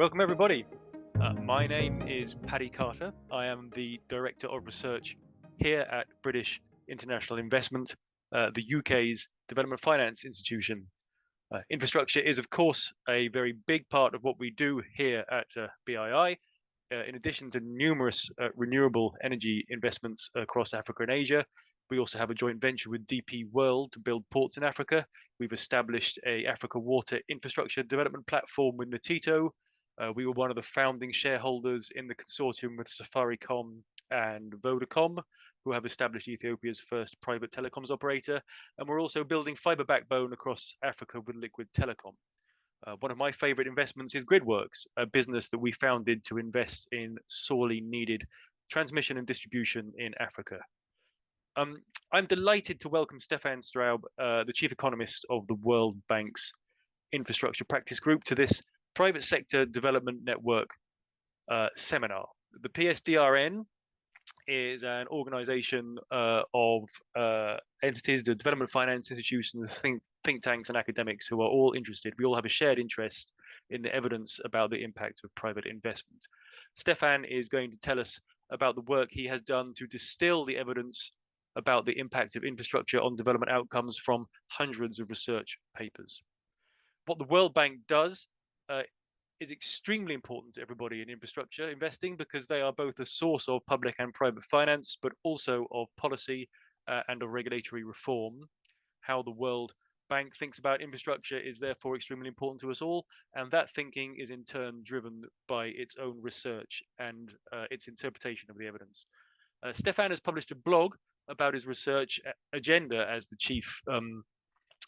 Welcome everybody. My name is Paddy Carter. I am the Director of Research here at British International Investment, the UK's development finance institution. Infrastructure is, of course, a very big part of what we do here at BII. In addition to numerous renewable energy investments across Africa and Asia, we also have a joint venture with DP World to build ports in Africa. We've established a Africa water infrastructure development platform with Natito. We were one of the founding shareholders in the consortium with Safaricom and Vodacom, who have established Ethiopia's first private telecoms operator. And we're also building fiber backbone across Africa with Liquid Telecom. One of my favorite investments is Gridworks, a business that we founded to invest in sorely needed transmission and distribution in Africa. I'm delighted to welcome Stéphane Straub, the chief economist of the World Bank's Infrastructure Practice Group, to this Private Sector Development Network seminar. The PSDRN is an organization of entities, the development finance institutions, think tanks and academics who are all interested. We all have a shared interest in the evidence about the impact of private investment. Stéphane is going to tell us about the work he has done to distill the evidence about the impact of infrastructure on development outcomes from hundreds of research papers. What the World Bank does is extremely important to everybody in infrastructure investing because they are both a source of public and private finance, but also of policy and of regulatory reform. How the World Bank thinks about infrastructure is therefore extremely important to us all, and that thinking is in turn driven by its own research and its interpretation of the evidence. Stéphane has published a blog about his research agenda as the chief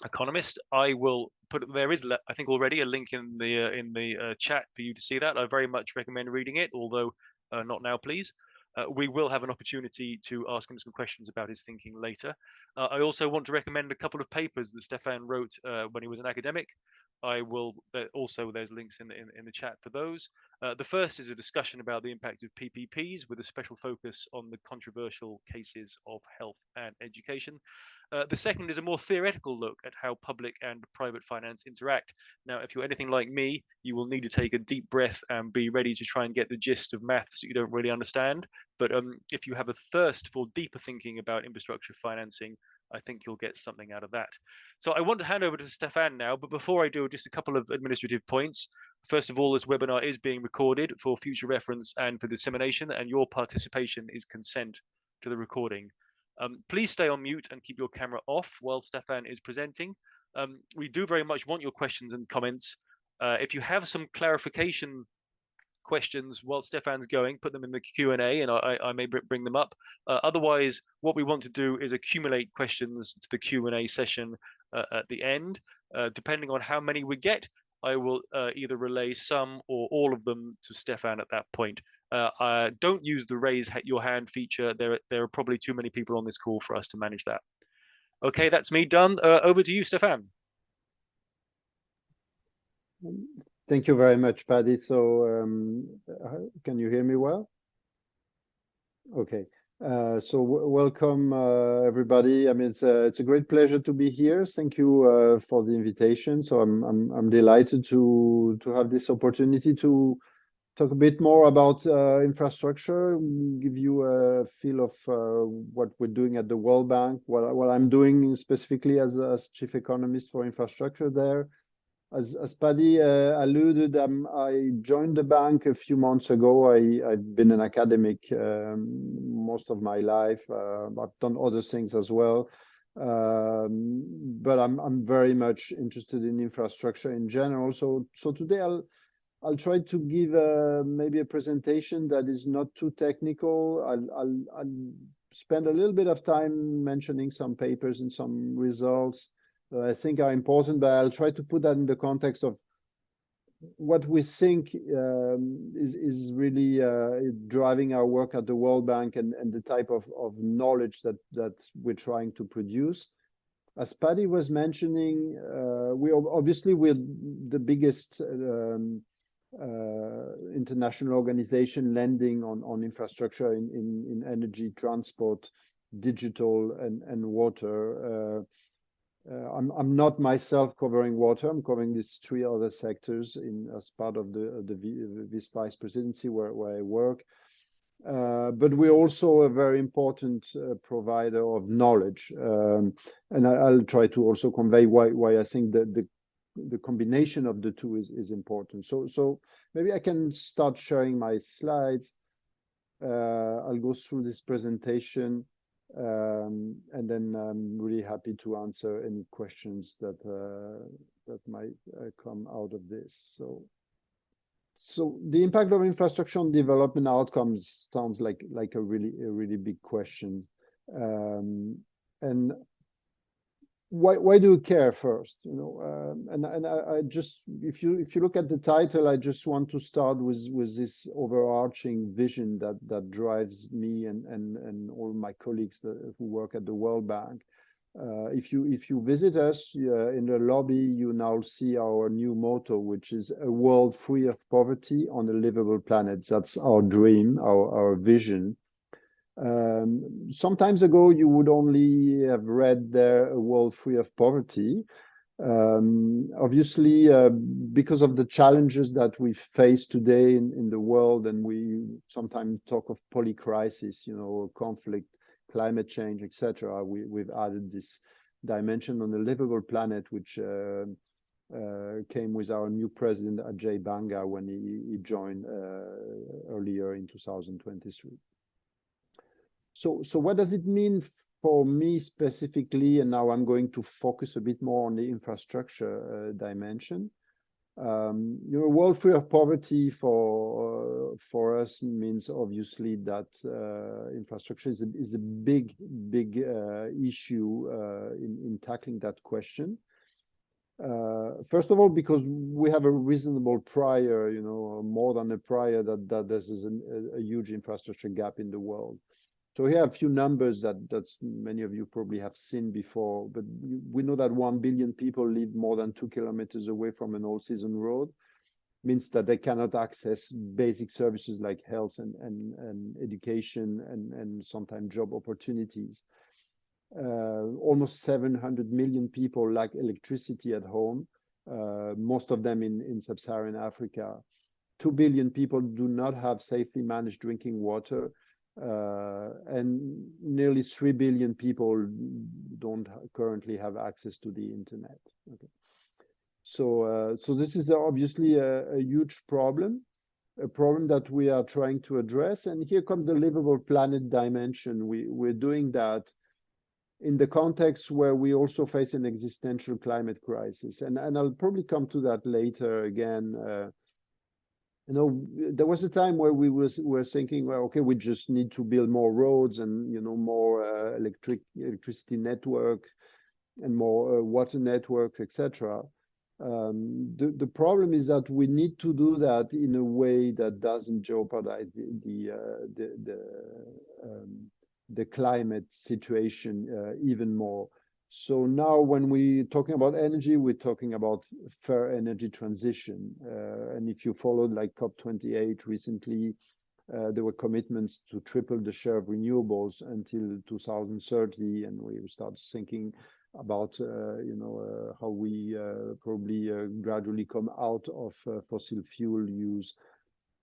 economist. I will put, there is, I think, already a link in the chat for you to see that. I very much recommend reading it, although not now, please. We will have an opportunity to ask him some questions about his thinking later. I also want to recommend a couple of papers that Stéphane wrote when he was an academic. I will also, there's links in the chat for those. The first is a discussion about the impact of PPPs with a special focus on the controversial cases of health and education. The second is a more theoretical look at how public and private finance interact. Now, if you're anything like me, you will need to take a deep breath and be ready to try and get the gist of maths that you don't really understand. But if you have a thirst for deeper thinking about infrastructure financing, I think you'll get something out of that. So I want to hand over to Stéphane now, but before I do, just a couple of administrative points. First of all, this webinar is being recorded for future reference and for dissemination, and your participation is consent to the recording. Please stay on mute and keep your camera off while Stéphane is presenting. We do very much want your questions and comments. If you have some clarification questions while Stéphane's going, put them in the Q&A and I may bring them up. Otherwise, what we want to do is accumulate questions to the Q&A session at the end. Depending on how many we get, I will either relay some or all of them to Stéphane at that point. Don't use the raise your hand feature. There are probably too many people on this call for us to manage that. Okay, that's me done. Over to you, Stéphane. Thank you very much, Paddy. So can you hear me well? Okay. So welcome, everybody. I mean, it's a great pleasure to be here. Thank you for the invitation. So I'm delighted to have this opportunity to talk a bit more about infrastructure, give you a feel of what we're doing at the World Bank, what I'm doing specifically as chief economist for infrastructure there. As Paddy alluded, I joined the bank a few months ago. I've been an academic most of my life. I've done other things as well, but I'm very much interested in infrastructure in general. So today I'll try to give maybe a presentation that is not too technical. I'll spend a little bit of time mentioning some papers and some results I think are important, but I'll try to put that in the context of what we think is really driving our work at the World Bank and the type of knowledge that we're trying to produce. As Paddy was mentioning, we're the biggest international organization lending on infrastructure in energy, transport, digital, and water. I'm not myself covering water. I'm covering these three other sectors as part of the this vice presidency where I work. But we're also a very important provider of knowledge, and I'll try to also convey why I think that the combination of the two is important. So maybe I can start sharing my slides. I'll go through this presentation, and then I'm really happy to answer any questions that might come out of this. So the impact of infrastructure on development outcomes sounds like a really big question, and why do you care first? You know, and I just if you look at the title, I just want to start with this overarching vision that drives me and all my colleagues who work at the World Bank. If you visit us in the lobby, you now see our new motto, which is a world free of poverty on a livable planet. That's our dream, our vision. Some times ago, you would only have read there a world free of poverty. Obviously, because of the challenges that we face today in the world, and we sometimes talk of polycrisis, you know, conflict, climate change, etc. We've added this dimension on a livable planet, which came with our new president, Ajay Banga, when he joined earlier in 2023. So what does it mean for me specifically? And now I'm going to focus a bit more on the infrastructure dimension. You know, world free of poverty for us means obviously that infrastructure is a big issue in tackling that question. First of all, because we have a reasonable prior, you know, more than a prior that there's a huge infrastructure gap in the world. So here are a few numbers that many of you probably have seen before, but we know that 1 billion people live more than 2 kilometers away from an all-season road. Means that they cannot access basic services like health and education and sometimes job opportunities. Almost 700 million people lack electricity at home, most of them in sub-Saharan Africa. 2 billion people do not have safely managed drinking water. And nearly 3 billion people don't currently have access to the internet. Okay. So this is obviously a huge problem, a problem that we are trying to address. And here comes the livable planet dimension. We're doing that in the context where we also face an existential climate crisis. And I'll probably come to that later again. You know, there was a time where we were thinking, well, okay, we just need to build more roads and, you know, more electricity network and more water networks, etc. The problem is that we need to do that in a way that doesn't jeopardize the climate situation even more. So now when we're talking about energy, we're talking about fair energy transition. And if you followed like COP28 recently, there were commitments to triple the share of renewables until 2030. And we start thinking about, you know, how we probably gradually come out of fossil fuel use.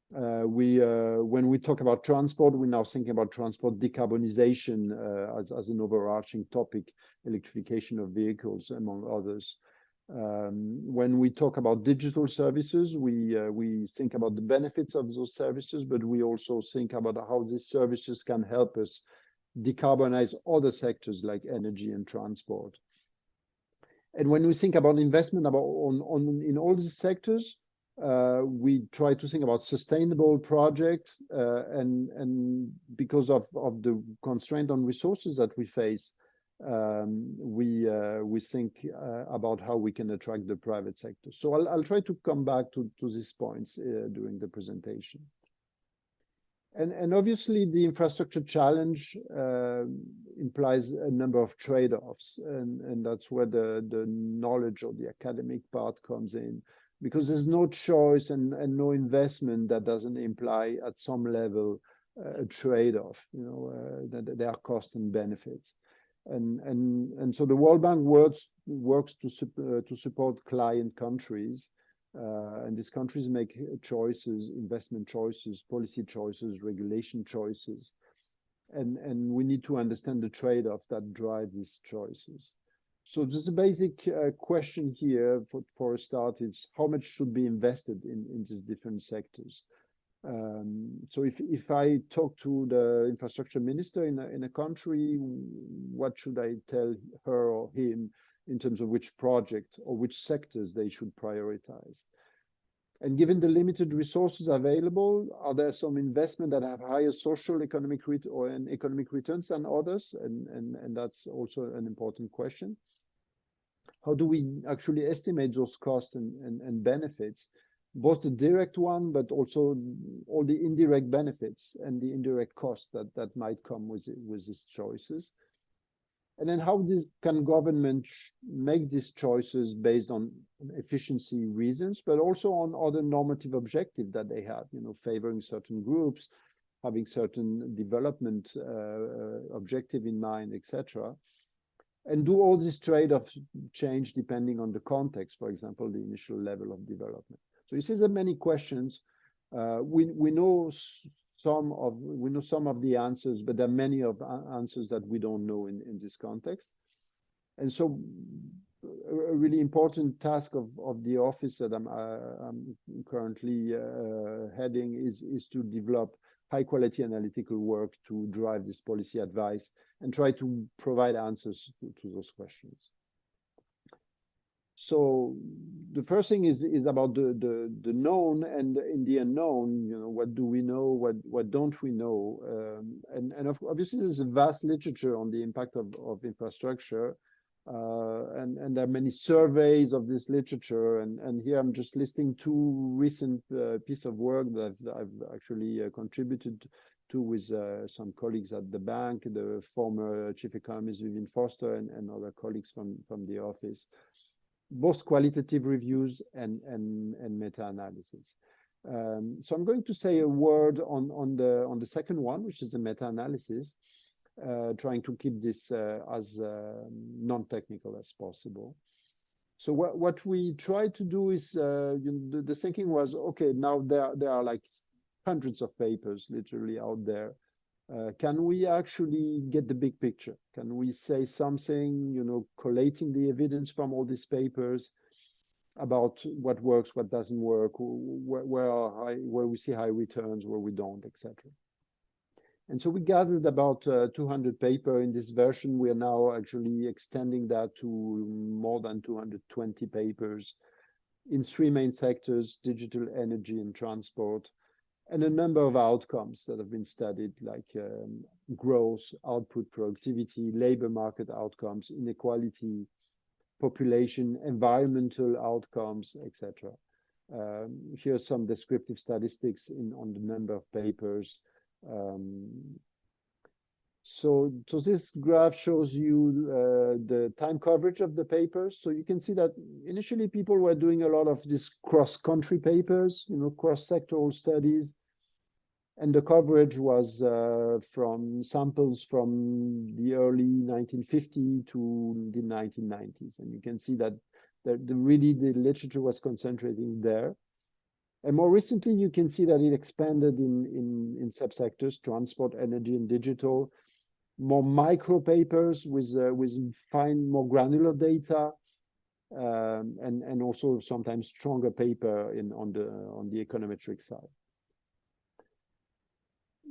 When we talk about transport, we're now thinking about transport decarbonization as an overarching topic, electrification of vehicles, among others. When we talk about digital services, we think about the benefits of those services, but we also think about how these services can help us decarbonize other sectors like energy and transport. And when we think about investment in all these sectors, we try to think about sustainable projects, and because of the constraint on resources that we face, we think about how we can attract the private sector. So I'll try to come back to these points during the presentation. And obviously the infrastructure challenge implies a number of trade-offs, and that's where the knowledge or the academic part comes in, because there's no choice and no investment that doesn't imply at some level a trade-off. You know, that there are costs and benefits. And so the World Bank works to support client countries, and these countries make choices, investment choices, policy choices, regulation choices, and we need to understand the trade-off that drive these choices. So just a basic question here for a start is how much should be invested in these different sectors? So if I talk to the infrastructure minister in a country, what should I tell her or him in terms of which project or which sectors they should prioritize? And given the limited resources available, are there some investment that have higher social economic economic returns than others? And that's also an important question. How do we actually estimate those costs and benefits, both the direct one, but also all the indirect benefits and the indirect costs that might come with these choices? And then how can government make these choices based on efficiency reasons, but also on other normative objectives that they have, favoring certain groups, having certain development objective in mind, etc. And do all these trade-offs change depending on the context, for example, the initial level of development? So you see there are many questions. We know some of the answers, but there are many of answers that we don't know in this context. And so a really important task of the office that I'm currently heading is to develop high quality analytical work to drive this policy advice and try to provide answers to those questions. So the first thing is about the known and in the unknown. What do we know? What don't we know? And obviously there's a vast literature on the impact of infrastructure, and there are many surveys of this literature. And here I'm just listing two recent pieces of work that I've actually contributed to with some colleagues at the bank, the former chief economist Vivian Foster and other colleagues from the office. Both qualitative reviews and meta-analysis. So I'm going to say a word on the second one, which is the meta-analysis, trying to keep this as non-technical as possible. So what we tried to do is the thinking was, okay, now there are like hundreds of papers literally out there. Can we actually get the big picture? Can we say something, collating the evidence from all these papers about what works, what doesn't work, where we see high returns, where we don't, etc. And so we gathered about 200 papers in this version. We are now actually extending that to more than 220 papers in three main sectors: digital, energy, and transport. And a number of outcomes that have been studied, like growth, output, productivity, labor market outcomes, inequality, population, environmental outcomes, etc. Here's some descriptive statistics on the number of papers. So this graph shows you the time coverage of the papers. So you can see that initially people were doing a lot of these cross-country papers, cross-sectoral studies. And the coverage was from samples from the early 1950s to the 1990s. And you can see that really the literature was concentrating there. And more recently, you can see that it expanded in subsectors: transport, energy, and digital. More micro papers with fine, more granular data, and also sometimes stronger paper on the econometric side.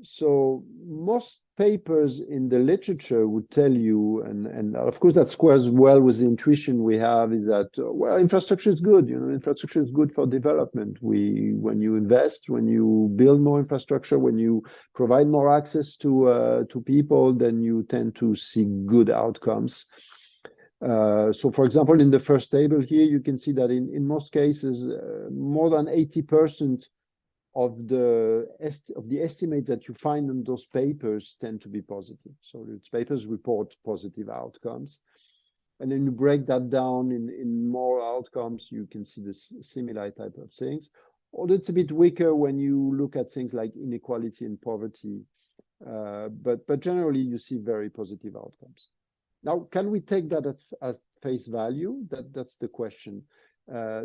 So most papers in the literature would tell you, and of course that squares well with the intuition we have, is that, well, infrastructure is good. Infrastructure is good for development. When you invest, when you build more infrastructure, when you provide more access to people, then you tend to see good outcomes. So for example, in the first table here, you can see that in most cases, more than 80% of the estimates that you find in those papers tend to be positive. So these papers report positive outcomes. And then you break that down in more outcomes, you can see this similar type of things. Although it's a bit weaker when you look at things like inequality and poverty. But generally, you see very positive outcomes. Now, can we take that as face value? That's the question.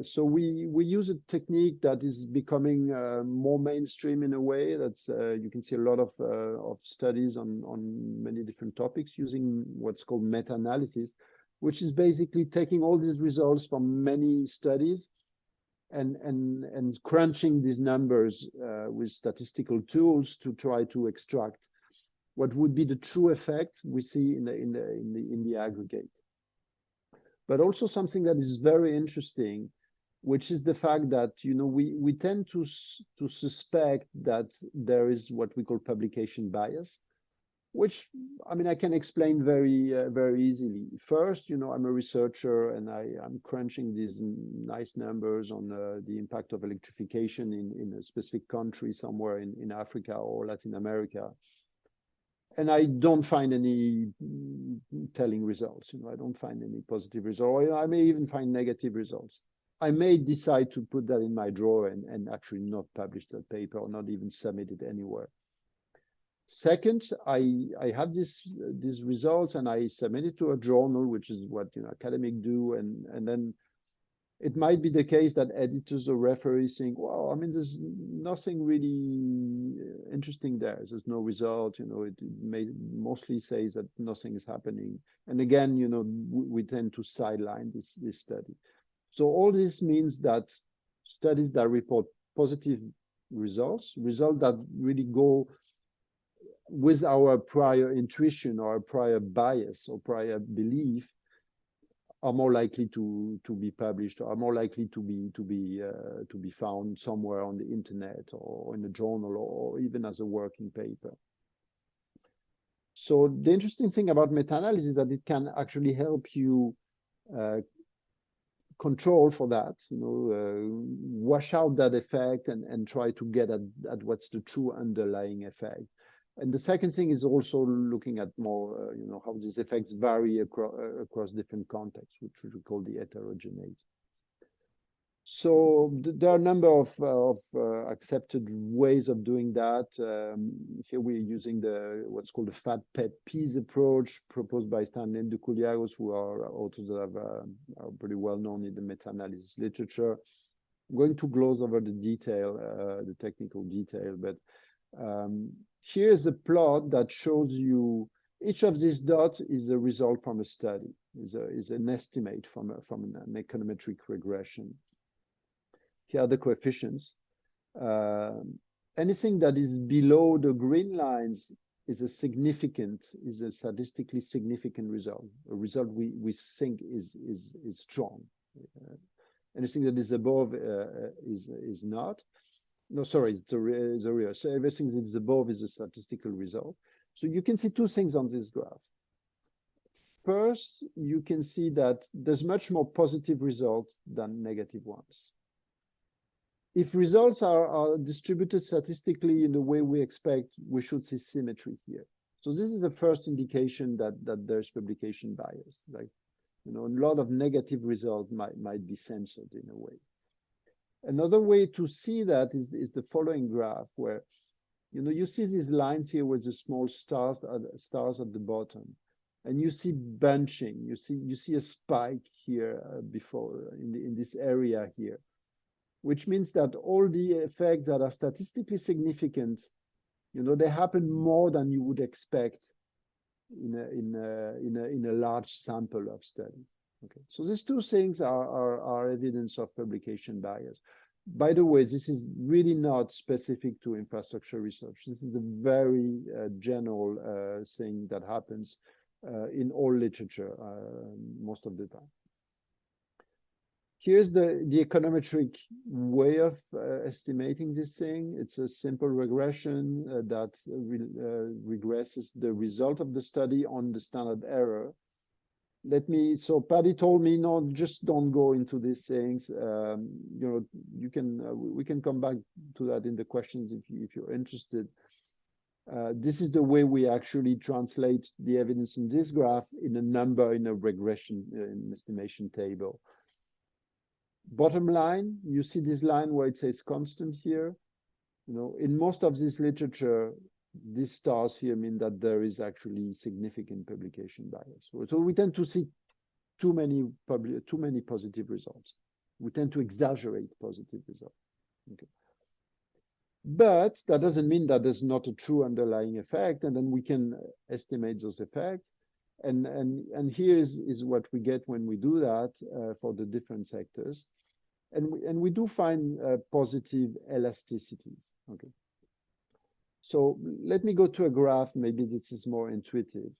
So we use a technique that is becoming more mainstream in a way. That's you can see a lot of studies on many different topics using what's called meta-analysis, which is basically taking all these results from many studies and crunching these numbers with statistical tools to try to extract what would be the true effect we see in the aggregate. But also something that is very interesting, which is the fact that we tend to suspect that there is what we call publication bias, which I mean I can explain very easily. First, I'm a researcher and I'm crunching these nice numbers on the impact of electrification in a specific country somewhere in Africa or Latin America. And I don't find any telling results. I don't find any positive results. Or I may even find negative results. I may decide to put that in my drawer and actually not publish that paper or not even submit it anywhere. Second, I have these results and I submit it to a journal, which is what academics do, and then it might be the case that editors or referees think, well, I mean, there's nothing really interesting there. There's no result. It mostly says that nothing is happening. And again, we tend to sideline this study. So all this means that studies that report positive results that really go with our prior intuition or prior bias or prior belief, are more likely to be published, or are more likely to be found somewhere on the internet or in a journal or even as a working paper. So the interesting thing about meta-analysis is that it can actually help you control for that, wash out that effect and try to get at what's the true underlying effect. And the second thing is also looking at more, how these effects vary across different contexts, which we call the heterogeneity. So there are a number of accepted ways of doing that. Here we're using what's called the fat pet peas approach proposed by Stanley and de Couliagos, who are authors that are pretty well known in the meta-analysis literature. I'm going to gloss over the detail, the technical detail, but here's a plot that shows you each of these dots is a result from a study, is an estimate from an econometric regression. Here are the coefficients. Anything that is below the green lines is a statistically significant result, a result we think is strong. Anything that is above is not. No, sorry, it's a real. So everything that is above is a statistical result. So you can see two things on this graph. First, you can see that there's much more positive results than negative ones. If results are distributed statistically in the way we expect, we should see symmetry here. So this is the first indication that there's publication bias. Like, a lot of negative results might be censored in a way. Another way to see that is the following graph, where you see these lines here with the small stars at the bottom, and you see bunching. You see a spike here before in this area here, which means that all the effects that are statistically significant, they happen more than you would expect in a large sample of study. Okay, so these two things are evidence of publication bias. By the way, this is really not specific to infrastructure research. This is a very general thing that happens in all literature most of the time. Here's the econometric way of estimating this thing. It's a simple regression that regresses the result of the study on the standard error. So Paddy told me, no, just don't go into these things. We can come back to that in the questions if you're interested. This is the way we actually translate the evidence in this graph in a number in a regression estimation table. Bottom line, you see this line where it says constant here. In most of this literature, these stars here mean that there is actually significant publication bias. So we tend to see too many positive results. We tend to exaggerate positive results. Okay. But that doesn't mean that there's not a true underlying effect, and then we can estimate those effects. And here is what we get when we do that for the different sectors. And we do find positive elasticities. Okay. So let me go to a graph. Maybe this is more intuitive.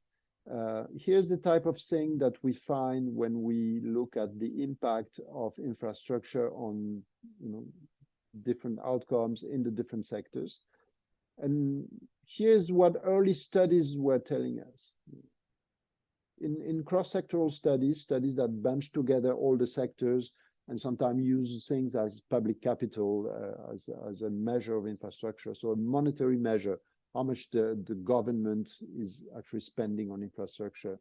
Here's the type of thing that we find when we look at the impact of infrastructure on, different outcomes in the different sectors. And here's what early studies were telling us. In cross-sectoral studies that bunch together all the sectors and sometimes use things as public capital as a measure of infrastructure, so a monetary measure, how much the government is actually spending on infrastructure.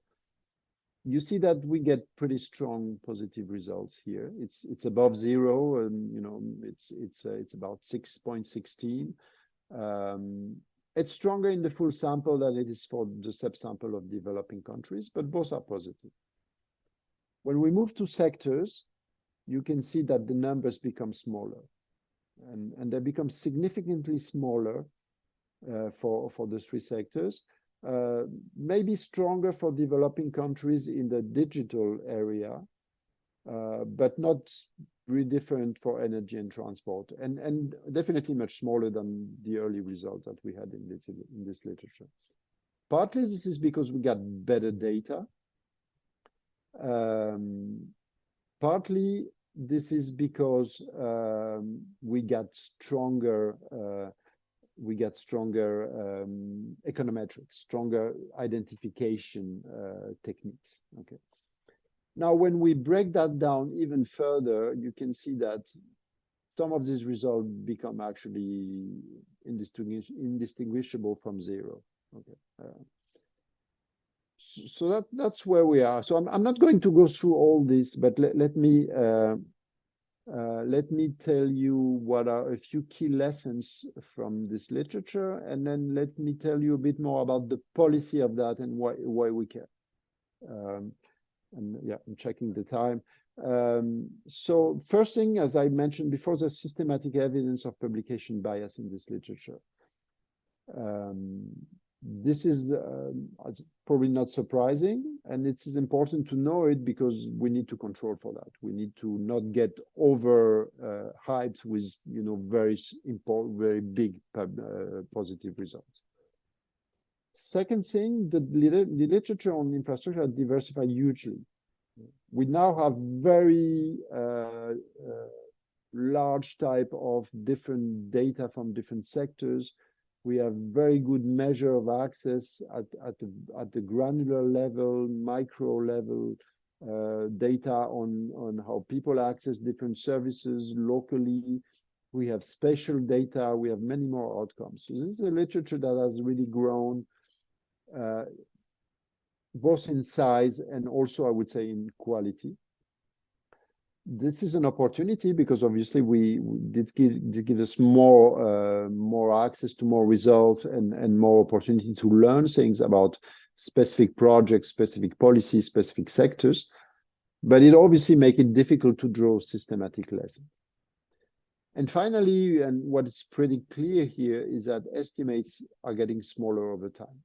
You see that we get pretty strong positive results here. It's above zero, and it's about 6.16. It's stronger in the full sample than it is for the subsample of developing countries, but both are positive. When we move to sectors, you can see that the numbers become smaller, and they become significantly smaller for the three sectors. Maybe stronger for developing countries in the digital area, but not really different for energy and transport, and definitely much smaller than the early result that we had in this literature. Partly this is because we got better data. Partly this is because we got stronger econometrics, stronger identification techniques. Okay. Now, when we break that down even further, you can see that some of these results become actually indistinguishable from zero. Okay. So that's where we are. So I'm not going to go through all this, but let me tell you what are a few key lessons from this literature, and then let me tell you a bit more about the policy of that and why we care. And yeah, I'm checking the time. So first thing, as I mentioned before, there's systematic evidence of publication bias in this literature. This is probably not surprising, and it is important to know it because we need to control for that. We need to not get over hyped with very important, very big positive results. Second thing, the literature on infrastructure has diversified hugely. We now have very large type of different data from different sectors. We have very good measure of access at the granular level, micro level, data on how people access different services locally. We have spatial data. We have many more outcomes. So this is a literature that has really grown both in size and also, I would say, in quality. This is an opportunity because obviously we did give us more access to more results and more opportunity to learn things about specific projects, specific policies, specific sectors. But it obviously makes it difficult to draw systematic lessons. And finally, and what is pretty clear here is that estimates are getting smaller over time.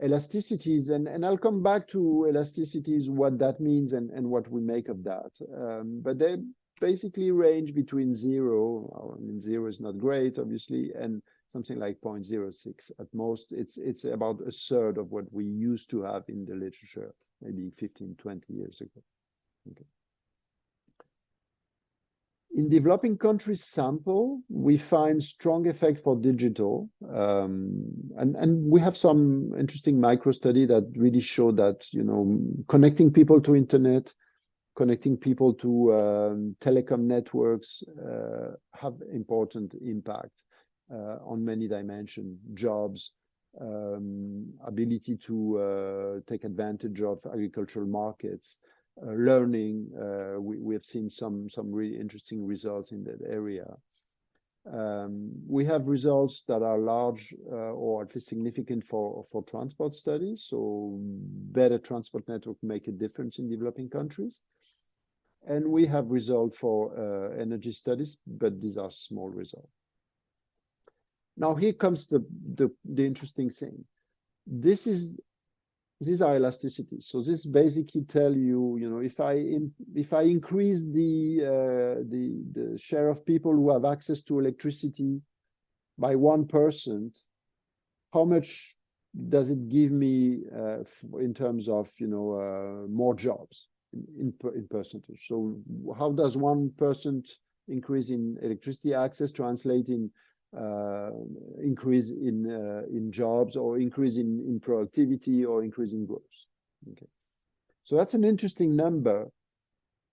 Elasticities, and I'll come back to elasticities, what that means and what we make of that. But they basically range between zero, I mean, zero is not great, obviously, and something like 0.06 at most. It's about a third of what we used to have in the literature, maybe 15, 20 years ago. Okay. In developing countries sample, we find strong effect for digital. And we have some interesting micro study that really show that, connecting people to internet, connecting people to telecom networks have important impact on many dimensions, jobs, ability to take advantage of agricultural markets, learning. We have seen some really interesting results in that area. We have results that are large or at least significant for transport studies. So better transport network make a difference in developing countries. And we have results for energy studies, but these are small results. Now here comes the interesting thing. These are elasticities. So this basically tell you, if I increase the share of people who have access to electricity by 1%, how much does it give me in terms of more jobs in percentage? So how does 1% increase in electricity access translate in increase in jobs, or increase in productivity, or increase in growth? Okay, so that's an interesting number,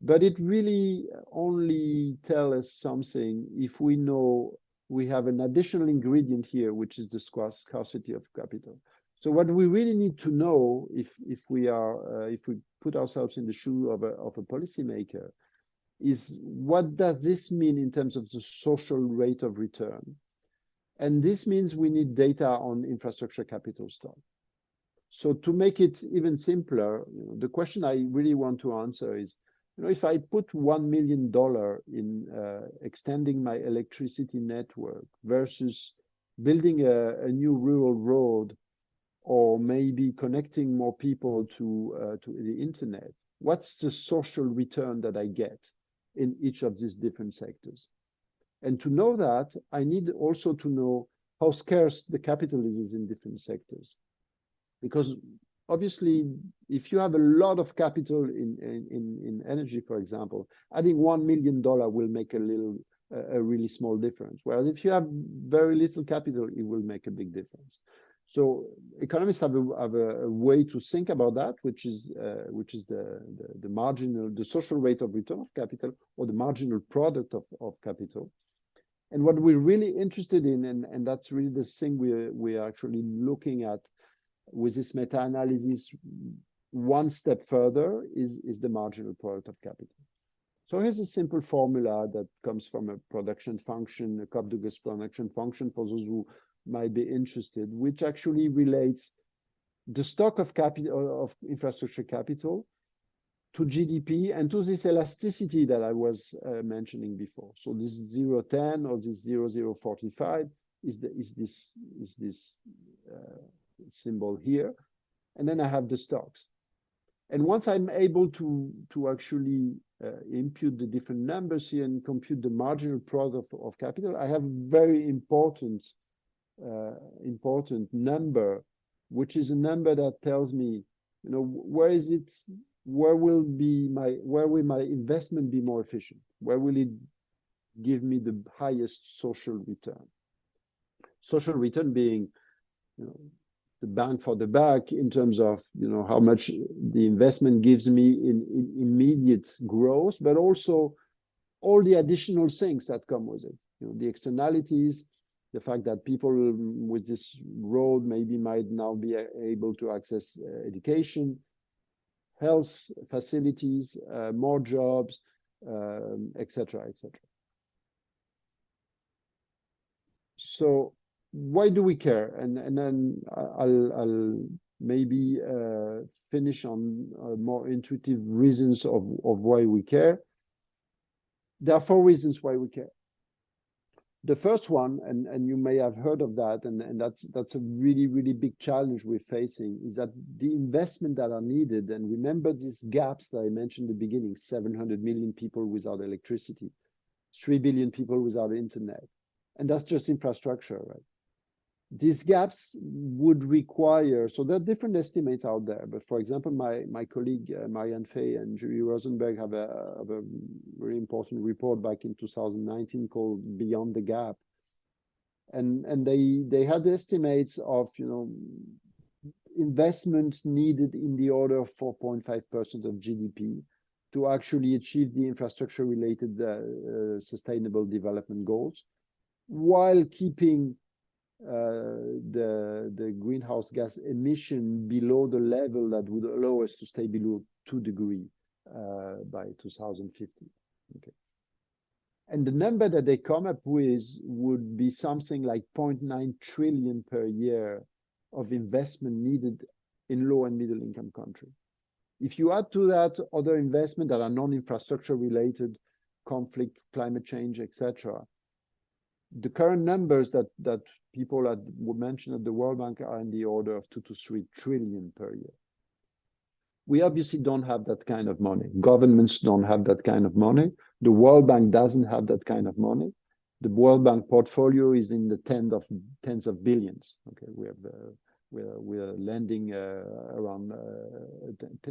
but it really only tells us something if we know we have an additional ingredient here, which is the scarcity of capital. So what we really need to know, if we put ourselves in the shoe of a policymaker, is what does this mean in terms of the social rate of return? And this means we need data on infrastructure capital stock. So to make it even simpler, the question I really want to answer is, if I put $1 million in extending my electricity network versus building a new rural road, or maybe connecting more people to the internet, what's the social return that I get in each of these different sectors? And to know that, I need also to know how scarce the capital is in different sectors. Because obviously, if you have a lot of capital in energy, for example, adding $1 million will make a really small difference. Whereas if you have very little capital, it will make a big difference. So economists have a way to think about that, which is the marginal, the social rate of return of capital, or the marginal product of capital. And what we're really interested in, and that's really the thing we're actually looking at with this meta-analysis one step further, is the marginal product of capital. So here's a simple formula that comes from a production function, a Cobb-Douglas production function, for those who might be interested, which actually relates the stock of capital, of infrastructure capital, to GDP and to this elasticity that I was mentioning before. So this 0.10 or this 0.045 is this symbol here, and then I have the stocks. And once I'm able to actually impute the different numbers here and compute the marginal product of capital, I have a very important number, which is a number that tells me, where will my investment be more efficient? Where will it give me the highest social return? Social return being, the bang for the buck in terms of, how much the investment gives me in immediate growth, but also all the additional things that come with it. The externalities, the fact that people with this road maybe might now be able to access education, health facilities, more jobs, etc., etc. So why do we care? And then I'll maybe finish on more intuitive reasons of why we care. There are 4 reasons why we care. The first one, and you may have heard of that, and that's a really, really big challenge we're facing, is that the investment that are needed, and remember these gaps that I mentioned at the beginning, 700 million people without electricity, 3 billion people without internet, and that's just infrastructure, right? These gaps would require, so there are different estimates out there, but for example, my colleague Marianne Fay and Julie Rosenberg have a very important report back in 2019 called Beyond the Gap, and they had estimates of investment needed in the order of 4.5% of GDP to actually achieve the infrastructure related sustainable development goals, while keeping the greenhouse gas emission below the level that would allow us to stay below 2 degrees by 2050. Okay. And the number that they come up with would be something like 0.9 trillion per year of investment needed in low and middle income countries. If you add to that other investment that are non-infrastructure related, conflict, climate change, etc., the current numbers that people would mention at the World Bank are in the order of 2 to 3 trillion per year. We obviously don't have that kind of money. Governments don't have that kind of money. The World Bank doesn't have that kind of money. The World Bank portfolio is in the tens of billions. Okay, we're lending around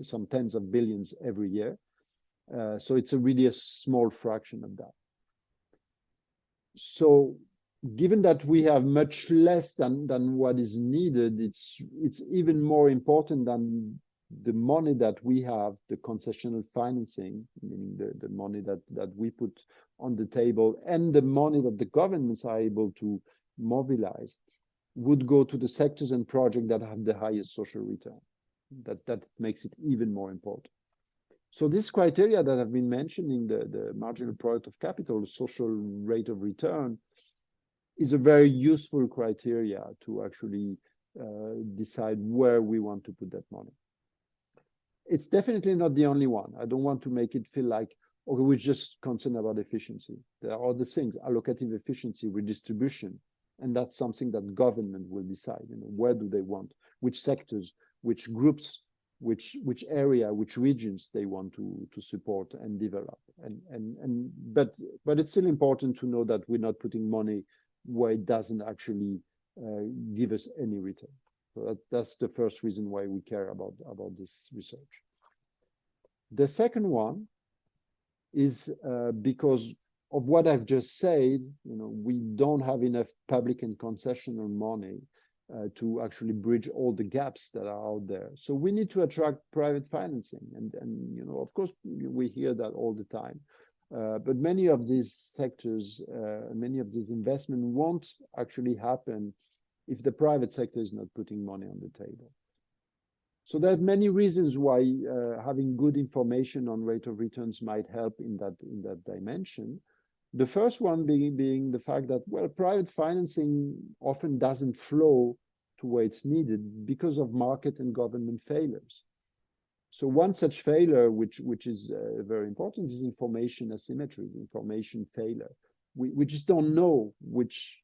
some tens of billions every year. So it's really a small fraction of that. So given that we have much less than what is needed, it's even more important than the money that we have, the concessional financing, meaning the money that we put on the table, and the money that the governments are able to mobilize, would go to the sectors and projects that have the highest social return. That makes it even more important. So this criteria that I've been mentioning, the marginal product of capital, the social rate of return, is a very useful criteria to actually decide where we want to put that money. It's definitely not the only one. I don't want to make it feel like, okay, we're just concerned about efficiency. There are other things, allocative efficiency, redistribution, and that's something that government will decide. Where do they want, which sectors, which groups, which area, which regions they want to support and develop. But it's still important to know that we're not putting money where it doesn't actually give us any return. So that's the first reason why we care about this research. The second one is because of what I've just said. We don't have enough public and concessional money to actually bridge all the gaps that are out there. So we need to attract private financing, and of course we hear that all the time. But many of these sectors, many of these investments won't actually happen if the private sector is not putting money on the table. So there are many reasons why having good information on rate of returns might help in that dimension. The first one being the fact that, well, private financing often doesn't flow to where it's needed because of market and government failures. So one such failure, which is very important, is information asymmetries, information failure. We just don't know which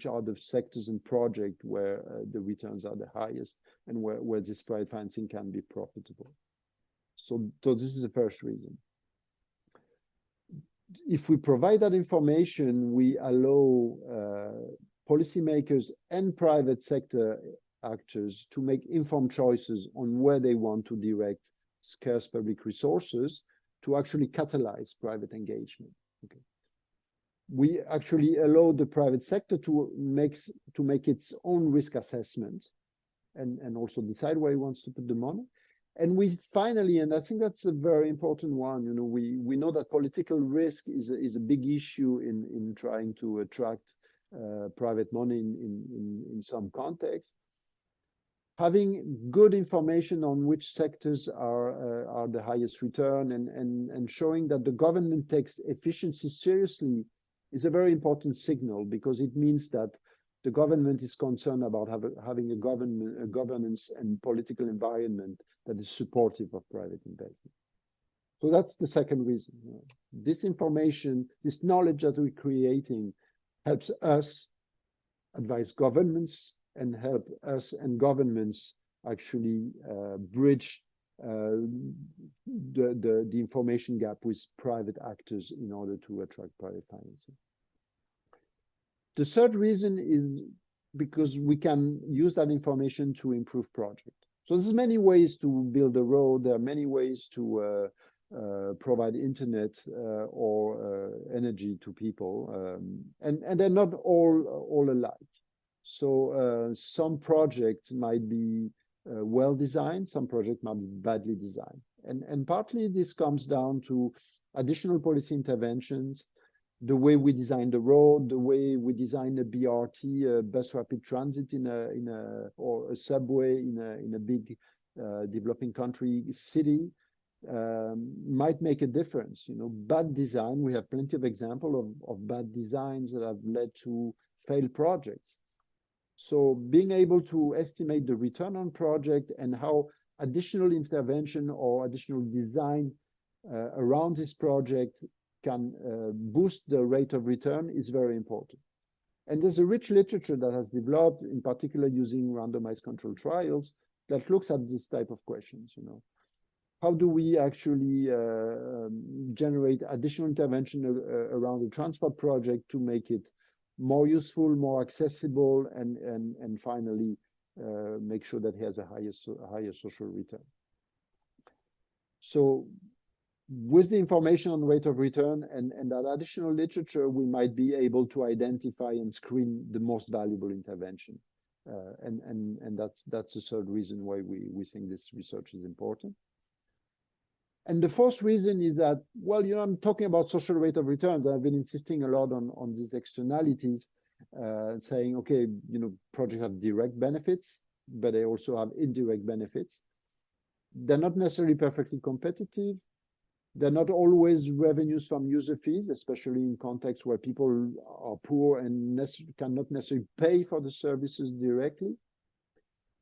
are the sectors and projects where the returns are the highest and where this private financing can be profitable. So this is the first reason. If we provide that information, we allow policymakers and private sector actors to make informed choices on where they want to direct scarce public resources to actually catalyze private engagement. Okay. We actually allow the private sector to make its own risk assessment and also decide where it wants to put the money. And we finally, and I think that's a very important one, we know that political risk is a big issue in trying to attract private money in some contexts. Having good information on which sectors are the highest return and showing that the government takes efficiency seriously is a very important signal, because it means that the government is concerned about having a governance and political environment that is supportive of private investment. So that's the second reason. This information, this knowledge that we're creating helps us advise governments and help us and governments actually bridge the information gap with private actors in order to attract private financing. The third reason is because we can use that information to improve projects. So there's many ways to build a road. There are many ways to provide internet or energy to people, and they're not all alike. So some projects might be well designed, some projects might be badly designed, and partly this comes down to additional policy interventions, the way we design the road, the way we design a BRT, bus rapid transit or a subway in a big developing country city, might make a difference. You know, bad design, we have plenty of examples of bad designs that have led to failed projects. So being able to estimate the return on project and how additional intervention or additional design around this project can boost the rate of return is very important. And there's a rich literature that has developed, in particular using randomized control trials, that looks at this type of questions. You know, how do we actually generate additional intervention around the transport project to make it more useful, more accessible, and finally make sure that it has a higher social return. So with the information on rate of return and that additional literature, we might be able to identify and screen the most valuable intervention. And that's the third reason why we think this research is important. And the fourth reason is that, well, you know, I'm talking about social rate of return. I've been insisting a lot on these externalities, saying, okay, you know, projects have direct benefits, but they also have indirect benefits. They're not necessarily perfectly competitive. They're not always revenues from user fees, especially in contexts where people are poor and cannot necessarily pay for the services directly.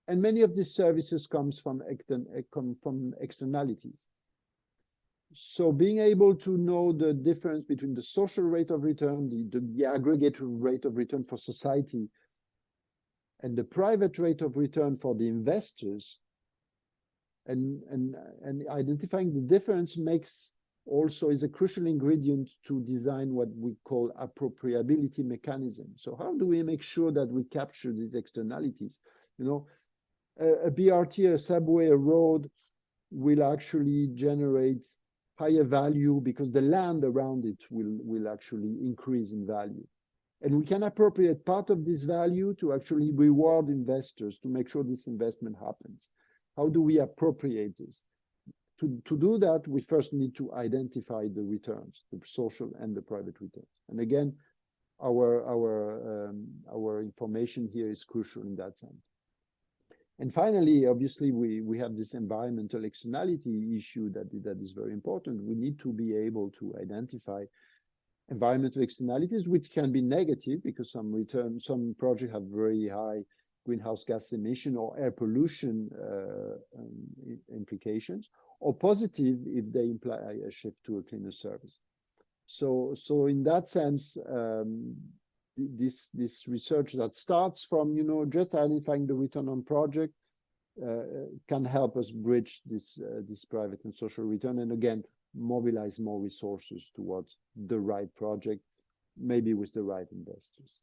And many of these services come from externalities. So being able to know the difference between the social rate of return, the aggregate rate of return for society, and the private rate of return for the investors, and identifying the difference is a crucial ingredient to design what we call appropriability mechanism. So how do we make sure that we capture these externalities? You know, a BRT, a subway, a road will actually generate higher value because the land around it will actually increase in value. And we can appropriate part of this value to actually reward investors to make sure this investment happens. How do we appropriate this? To do that, we first need to identify the returns, the social and the private returns. And again, our information here is crucial in that sense. And finally, obviously, we have this environmental externality issue that is very important. We need to be able to identify environmental externalities, which can be negative because some projects have very high greenhouse gas emission or air pollution implications, or positive if they imply a shift to a cleaner service. So in that sense, this research that starts from, you know, just identifying the return on project can help us bridge this private and social return, and again mobilize more resources towards the right project, maybe with the right investors.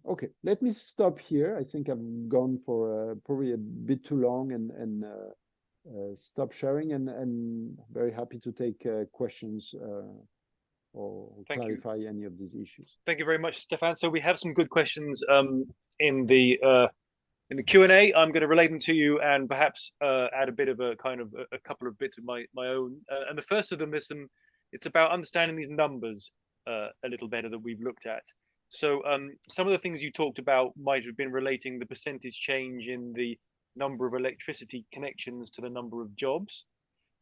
Okay, let me stop here. I think I've gone for probably a bit too long, and stop sharing, and very happy to take questions or clarify any of these issues. Thank you very much, Stéphane. So we have some good questions in the Q&A. I'm going to relate them to you and perhaps add a bit of a couple of bits of my own. And the first of them is it's about understanding these numbers a little better that we've looked at. So some of the things you talked about might have been relating the percentage change in the number of electricity connections to the number of jobs.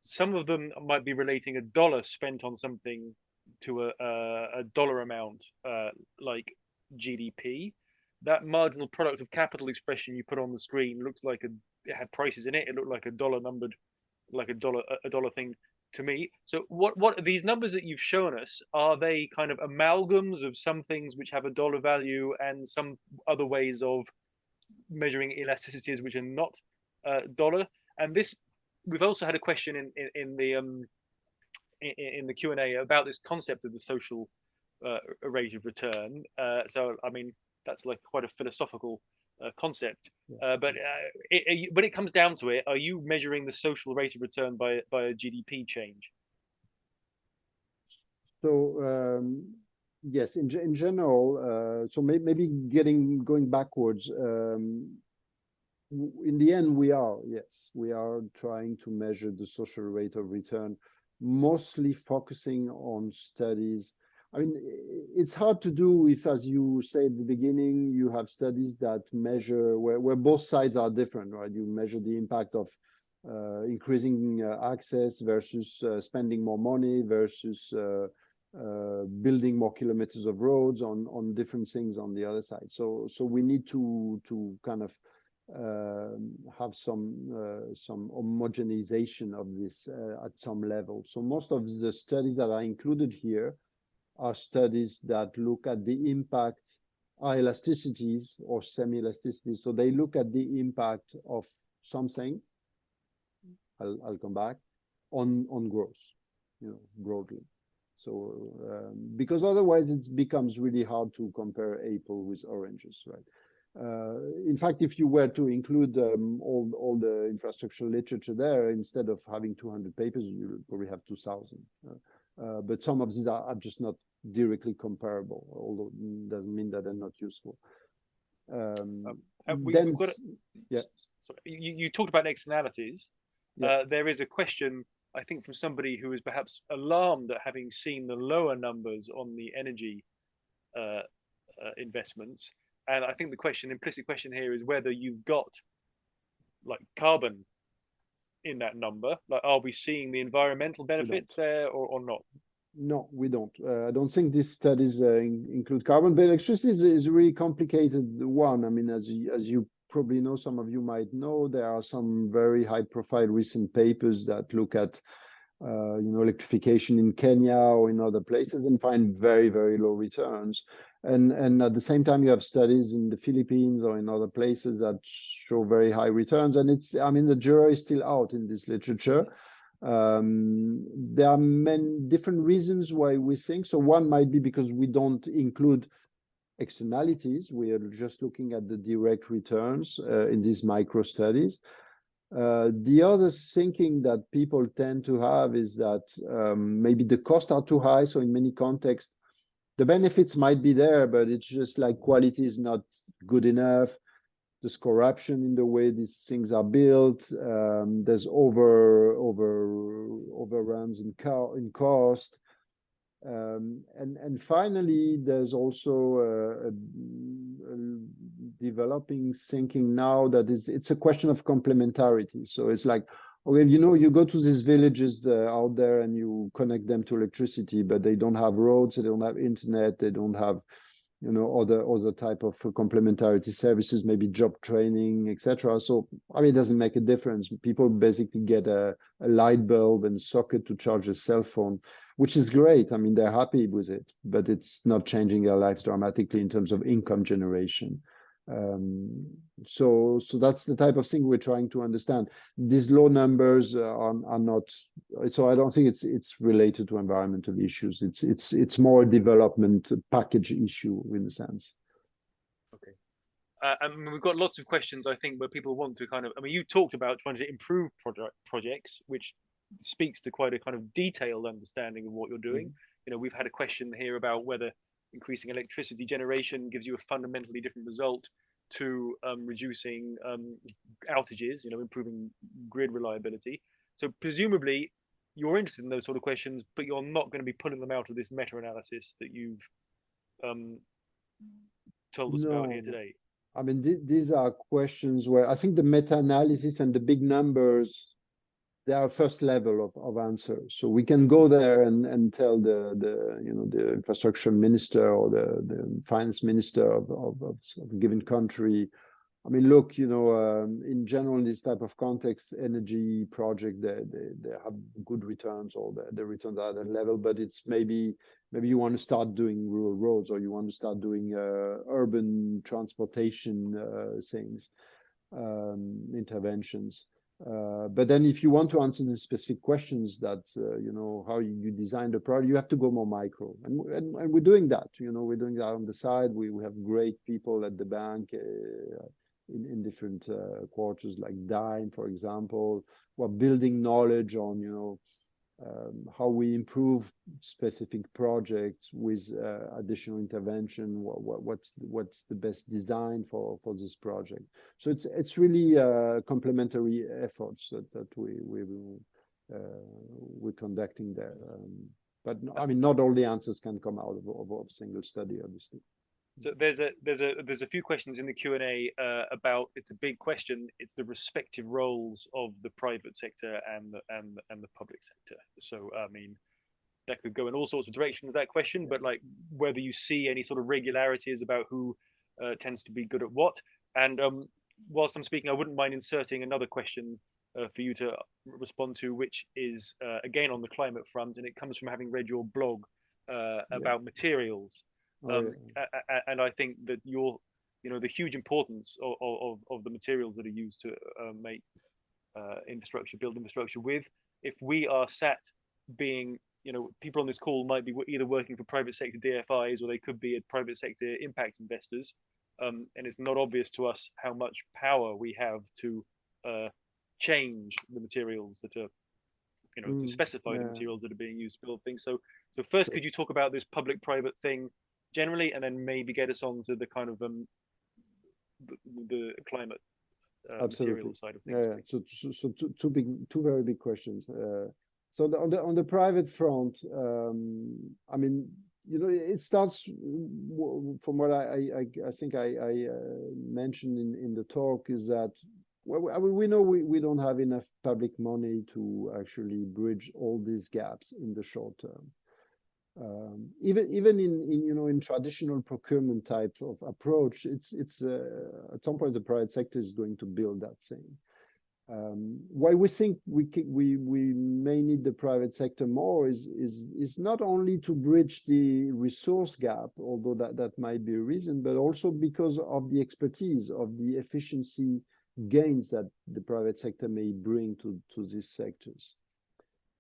Some of them might be relating a dollar spent on something to a dollar amount, like GDP. That marginal product of capital expression you put on the screen looks like it had prices in it. It looked like a dollar numbered, like a dollar thing to me. So what these numbers that you've shown us, are they kind of amalgams of some things which have a dollar value and some other ways of measuring elasticities which are not dollar? And this, we've also had a question in the Q&A about this concept of the social rate of return. So I mean, that's like quite a philosophical concept. But when it comes down to it, are you measuring the social rate of return by a GDP change? So yes, in general, so maybe going backwards. In the end, we are trying to measure the social rate of return, mostly focusing on studies. I mean, it's hard to do if, as you say at the beginning, you have studies that measure where both sides are different, right? You measure the impact of increasing access versus spending more money versus building more kilometers of roads on different things on the other side. So we need to kind of have some homogenization of this at some level. So most of the studies that are included here are studies that look at the impact, are elasticities or semi-elasticities. So they look at the impact of something, I'll come back, on growth, broadly. So because otherwise it becomes really hard to compare apple with oranges, right? In fact, if you were to include all the infrastructure literature there, instead of having 200 papers, you probably have 2,000. But some of these are just not directly comparable, although it doesn't mean that they're not useful. We've got yeah. Sorry, you talked about externalities. Yeah. There is a question, I think, from somebody who is perhaps alarmed at having seen the lower numbers on the energy investments. And I think the implicit question here is whether you've got like carbon in that number. Like, are we seeing the environmental benefits there or not? No, we don't. I don't think these studies include carbon, but electricity is a really complicated one. I mean, as you probably know, some of you might know, there are some very high-profile recent papers that look at electrification in Kenya or in other places and find very, very low returns. And at the same time, you have studies in the Philippines or in other places that show very high returns. And the jury is still out in this literature. There are many different reasons why we think. So one might be because we don't include externalities. We are just looking at the direct returns in these micro studies. The other thinking that people tend to have is that maybe the costs are too high. So in many contexts, the benefits might be there, but it's just like quality is not good enough. There's corruption in the way these things are built. There's overruns in cost. And finally, there's also a developing thinking now that it's a question of complementarity. So it's like, okay, you go to these villages out there and you connect them to electricity, but they don't have roads, they don't have internet, they don't have other type of complementarity services, maybe job training, etc. So it doesn't make a difference. People basically get a light bulb and socket to charge a cell phone, which is great. They're happy with it, but it's not changing their lives dramatically in terms of income generation. So that's the type of thing we're trying to understand. These low numbers are not. So I don't think it's related to environmental issues. It's more a development package issue in a sense. Okay. And we've got lots of questions, I think, where people want to you talked about trying to improve projects, which speaks to quite a kind of detailed understanding of what you're doing. Mm-hmm. We've had a question here about whether increasing electricity generation gives you a fundamentally different result to reducing outages, improving grid reliability. So presumably you're interested in those sort of questions, but you're not going to be pulling them out of this meta-analysis that you've told us about here today. These are questions where I think the meta-analysis and the big numbers, they are first level of answers. So we can go there and tell the infrastructure minister or the finance minister of a given country, look, in general, in this type of context, energy project, they have good returns, or the returns are at a level, but it's maybe you want to start doing rural roads, or you want to start doing urban transportation things, interventions. But then if you want to answer the specific questions that, how you design the product, you have to go more micro. And we're doing that, we're doing that on the side. We have great people at the bank in different quarters, like Dime, for example. We're building knowledge on, how we improve specific projects with additional intervention. What's the best design for this project? So it's really complementary efforts that we're conducting there. But not all the answers can come out of a single study, obviously. So there's a few questions in the Q&A about, it's a big question. It's the respective roles of the private sector and the public sector. So I mean, that could go in all sorts of directions, that question, but like whether you see any sort of regularities about who tends to be good at what. And whilst I'm speaking, I wouldn't mind inserting another question for you to respond to, which is again on the climate front, and it comes from having read your blog about materials. And I think that the huge importance of the materials that are used to make build infrastructure with. If we are sat being, people on this call might be either working for private sector DFIs or they could be private sector impact investors. And it's not obvious to us how much power we have to change the materials that are, to specify the materials that are being used to build things. So first, could you talk about this public-private thing generally, and then maybe get us on to the kind of the climate material side of things? So two very big questions. So on the private front, I mean, it starts from what I think I mentioned in the talk, is that we know we don't have enough public money to actually bridge all these gaps in the short term. Even in traditional procurement type of approach, it's at some point the private sector is going to build that thing. Why we think we may need the private sector more is not only to bridge the resource gap, although that might be a reason, but also because of the expertise, of the efficiency gains that the private sector may bring to these sectors.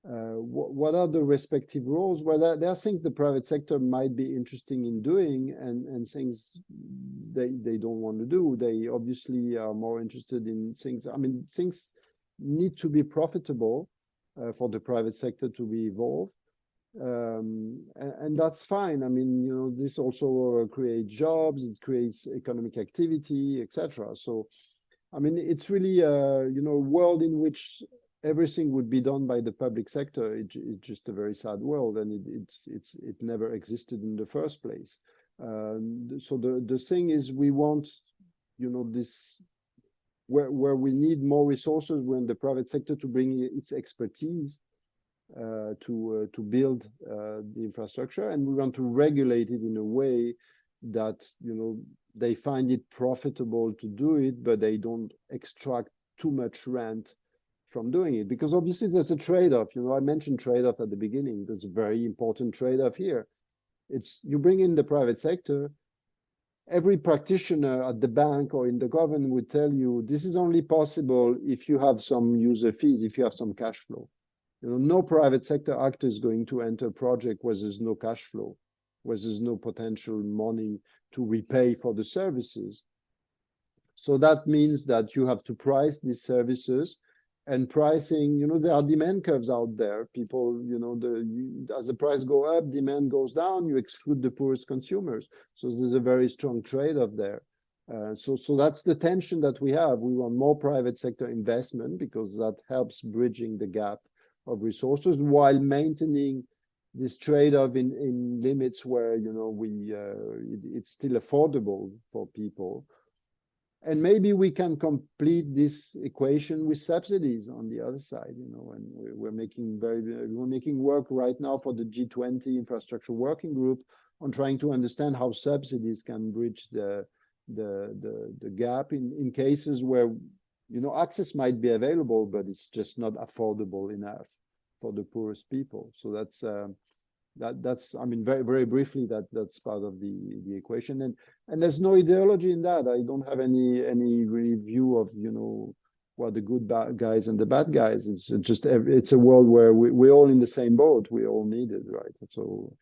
What are the respective roles? Well, there are things the private sector might be interested in doing, and things they don't want to do. They obviously are more interested in things. I mean, things need to be profitable for the private sector to be evolved, and that's fine. I mean, this also creates jobs, it creates economic activity, etc. So, I mean, it's really a world in which everything would be done by the public sector. It's just a very sad world, and it never existed in the first place. So the thing is, we want, this where we need more resources when the private sector to bring its expertise to build the infrastructure, and we want to regulate it in a way that they find it profitable to do it, but they don't extract too much rent from doing it, because obviously there's a trade-off. I mentioned trade-off at the beginning. There's a very important trade-off here. It's you bring in the private sector, every practitioner at the bank or in the government would tell you this is only possible if you have some user fees, if you have some cash flow. No private sector actor is going to enter a project where there's no cash flow, where there's no potential money to repay for the services. So that means that you have to price these services. And pricing, there are demand curves out there. People, as the price go up, demand goes down, you exclude the poorest consumers. So there's a very strong trade-off there. So that's the tension that we have. We want more private sector investment because that helps bridging the gap of resources while maintaining this trade-off in limits where, it's still affordable for people. And maybe we can complete this equation with subsidies on the other side, and we're making work right now for the G20 infrastructure working group on trying to understand how subsidies can bridge the gap in cases where access might be available, but it's just not affordable enough for the poorest people. So that's I mean, very, very briefly, that's part of the equation, and there's no ideology in that. I don't have any review of what the good guys and the bad guys. It's just it's a world where we're all in the same boat. We all need it, right? So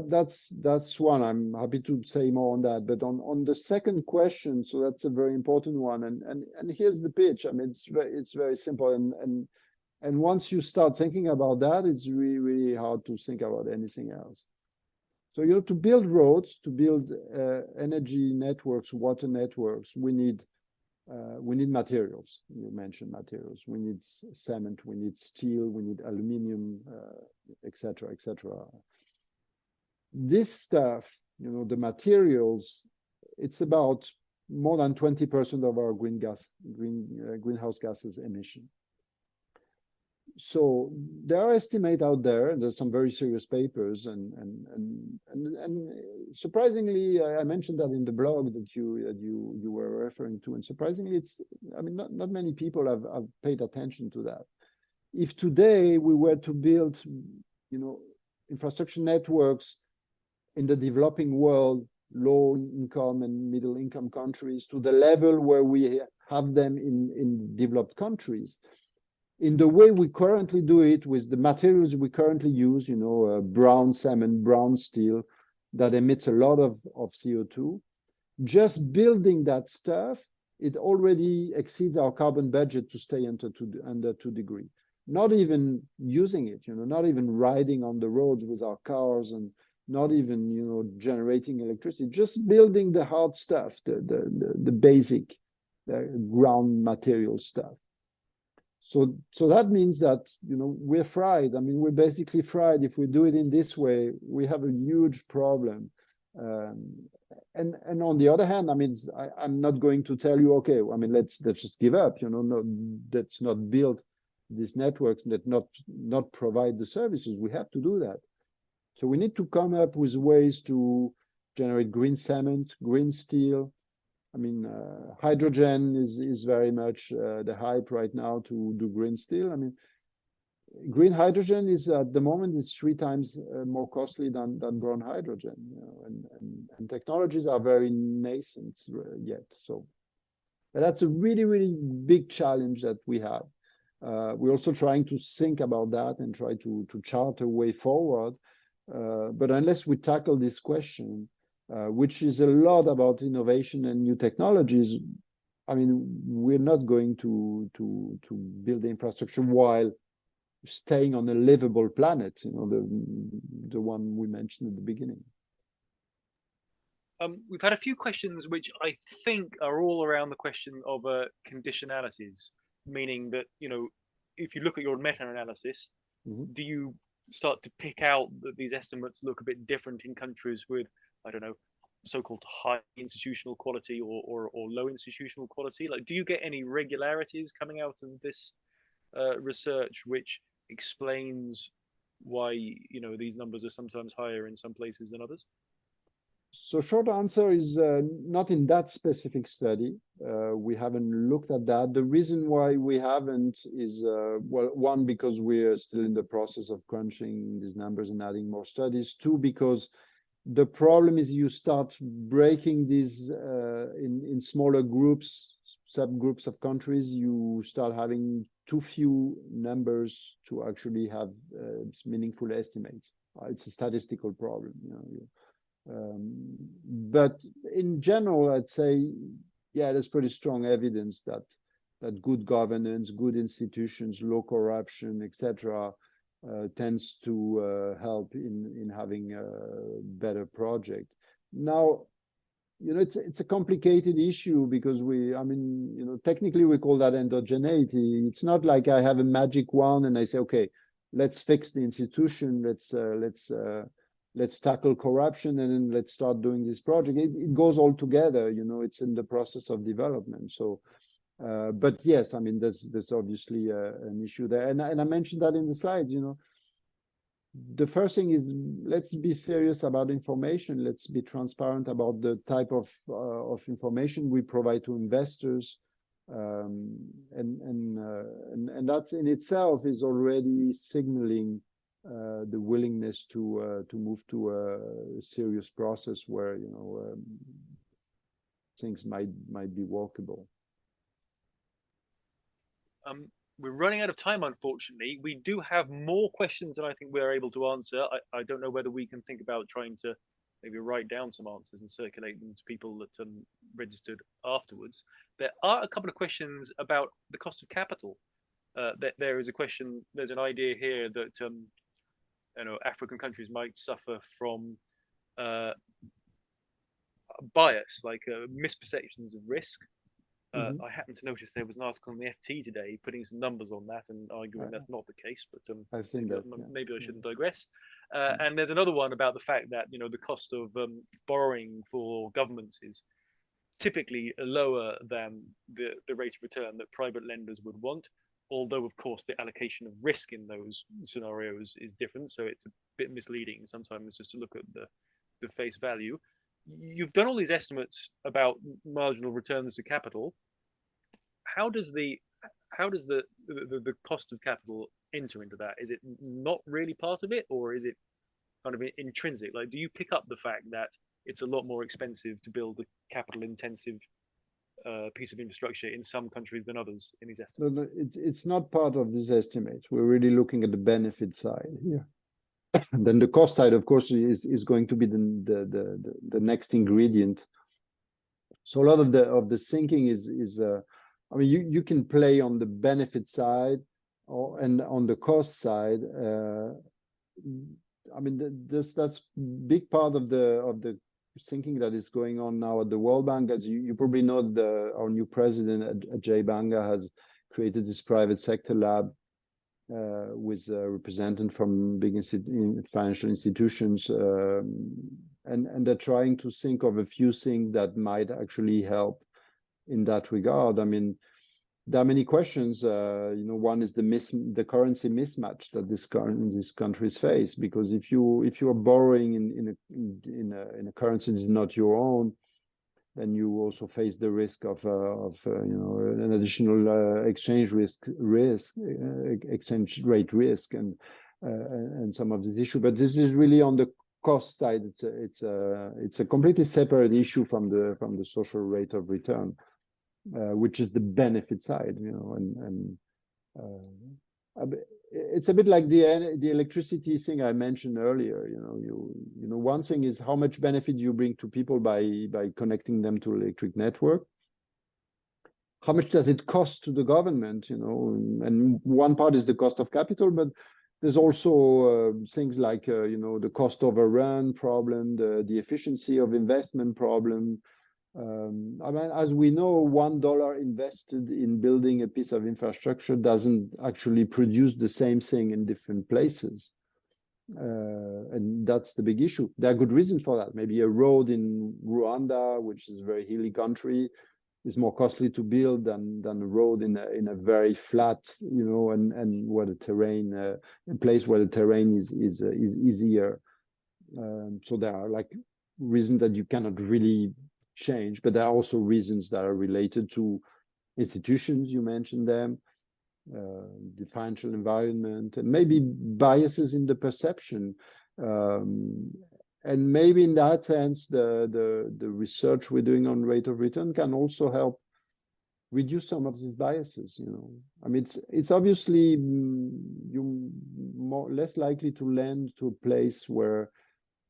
that's one. I'm happy to say more on that. But on the second question, so that's a very important one, and here's the pitch. I mean, it's very simple, and once you start thinking about that, it's really, really hard to think about anything else. So, to build roads, to build energy networks, water networks, we need materials. You mentioned materials. We need cement, we need steel, we need aluminum, etc., etc. This stuff the materials, it's about more than 20% of our greenhouse gases emission. So there are estimates out there, and there's some very serious papers, and surprisingly, I mentioned that in the blog that you were referring to, and surprisingly, not many people have paid attention to that. If today we were to build, infrastructure networks in the developing world, low income and middle income countries, to the level where we have them in developed countries, in the way we currently do it with the materials we currently use, brown cement, brown steel, that emits a lot of CO2, just building that stuff, it already exceeds our carbon budget to stay under 2 degrees. Not even using it, not even riding on the roads with our cars, and not even, generating electricity, just building the hard stuff, the basic, ground material stuff. So that means that, we're fried. I mean, we're basically fried. If we do it in this way, we have a huge problem. And on the other hand, I mean, I'm not going to tell you, okay, I mean, let's just give up, no, let's not build these networks, that not provide the services. We have to do that. So we need to come up with ways to generate green cement, green steel. I mean, hydrogen is very much the hype right now to do green steel. I mean, green hydrogen is at the moment is 3 times more costly than brown hydrogen, and technologies are very nascent yet. So that's a really, really big challenge that we have. We're also trying to think about that and try to chart a way forward. But unless we tackle this question, which is a lot about innovation and new technologies, I mean, we're not going to build the infrastructure while staying on a livable planet, the one we mentioned at the beginning. We've had a few questions which I think are all around the question of conditionalities, meaning that, if you look at your meta-analysis, do you start to pick out that these estimates look a bit different in countries with, I don't know, so-called high institutional quality or low institutional quality? Like, do you get any regularities coming out of this research which explains why, these numbers are sometimes higher in some places than others? So short answer is not in that specific study. We haven't looked at that. The reason why we haven't is, well, one, because we're still in the process of crunching these numbers and adding more studies. Two, because the problem is you start breaking these in smaller groups, subgroups of countries, you start having too few numbers to actually have meaningful estimates. It's a statistical problem. But in general, I'd say, yeah, there's pretty strong evidence that good governance, good institutions, low corruption, etc., tends to help in having a better project. Now, it's a complicated issue because technically we call that endogeneity. It's not like I have a magic wand and I say, okay, let's fix the institution, let's tackle corruption, and then let's start doing this project. It goes all together, it's in the process of development. So, but yes, I mean, there's obviously an issue there. And I mentioned that in the slides, the first thing is, let's be serious about information. Let's be transparent about the type of information we provide to investors. And that's in itself is already signaling the willingness to move to a serious process where things might be workable. We're running out of time, unfortunately. We do have more questions than I think we're able to answer. I don't know whether we can think about trying to maybe write down some answers and circulate them to people that registered afterwards. There are a couple of questions about the cost of capital. There is a question, there's an idea here that African countries might suffer from bias, like misperceptions of risk. I happened to notice there was an article in the FT today putting some numbers on that and arguing that's not the case, but I've seen maybe, that. maybe I shouldn't digress. And there's another one about the fact that the cost of borrowing for governments is typically lower than the rate of return that private lenders would want. Although, of course, the allocation of risk in those scenarios is different, so it's a bit misleading sometimes just to look at the face value. You've done all these estimates about marginal returns to capital. How does the cost of capital enter into that? Is it not really part of it, or is it kind of intrinsic? Like, do you pick up the fact that it's a lot more expensive to build a capital intensive piece of infrastructure in some countries than others in these estimates? No, it's not part of this estimate. We're really looking at the benefit side here. And then the cost side, of course, is going to be the next ingredient. So a lot of the thinking is I mean, you can play on the benefit side and on the cost side. I mean, that's big part of the thinking that is going on now at the World Bank. As you probably know, our new president, Ajay Banga, has created this private sector lab with representatives from big financial institutions, and they're trying to think of a few things that might actually help in that regard. I mean, there are many questions. One is the currency mismatch that these countries face, because if you are borrowing in a currency that is not your own, then you also face the risk of an additional exchange rate risk, and some of this issue. But this is really on the cost side. It's a completely separate issue from the social rate of return, which is the benefit side. It's a bit like the electricity thing I mentioned earlier. One thing is how much benefit you bring to people by connecting them to electric network. How much does it cost to the government? And one part is the cost of capital, but there's also things like the cost overrun problem, the efficiency of investment problem. I mean, as we know, $1 invested in building a piece of infrastructure doesn't actually produce the same thing in different places. And that's the big issue. There are good reasons for that. Maybe a road in Rwanda, which is a very hilly country, is more costly to build than a road in a very flat, and where the terrain, a place where the terrain is easier. So there are like reasons that you cannot really change, but there are also reasons that are related to institutions. You mentioned them, the financial environment, and maybe biases in the perception. And maybe in that sense, the research we're doing on rate of return can also help reduce some of these biases. I mean, it's obviously you less likely to lend to a place where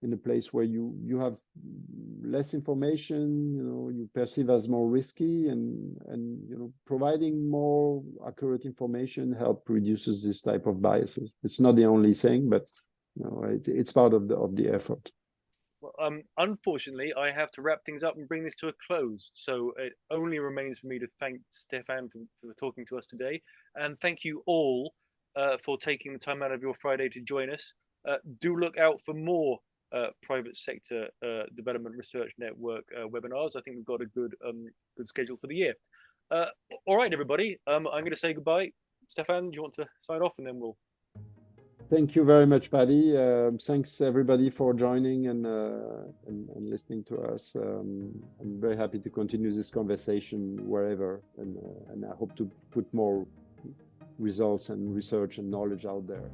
you have less information, you perceive as more risky, and providing more accurate information reduces this type of biases. It's not the only thing, but it's part of the effort. Well, unfortunately, I have to wrap things up and bring this to a close. So it only remains for me to thank Stéphane for talking to us today, and thank you all for taking the time out of your Friday to join us. Do look out for more private sector development research network webinars. I think we've got a good schedule for the year. All right, everybody. I'm going to say goodbye. Stéphane, do you want to sign off, and then we'll. Thank you very much, Paddy. Thanks everybody for joining and listening to us. I'm very happy to continue this conversation wherever, and I hope to put more results and research and knowledge out there.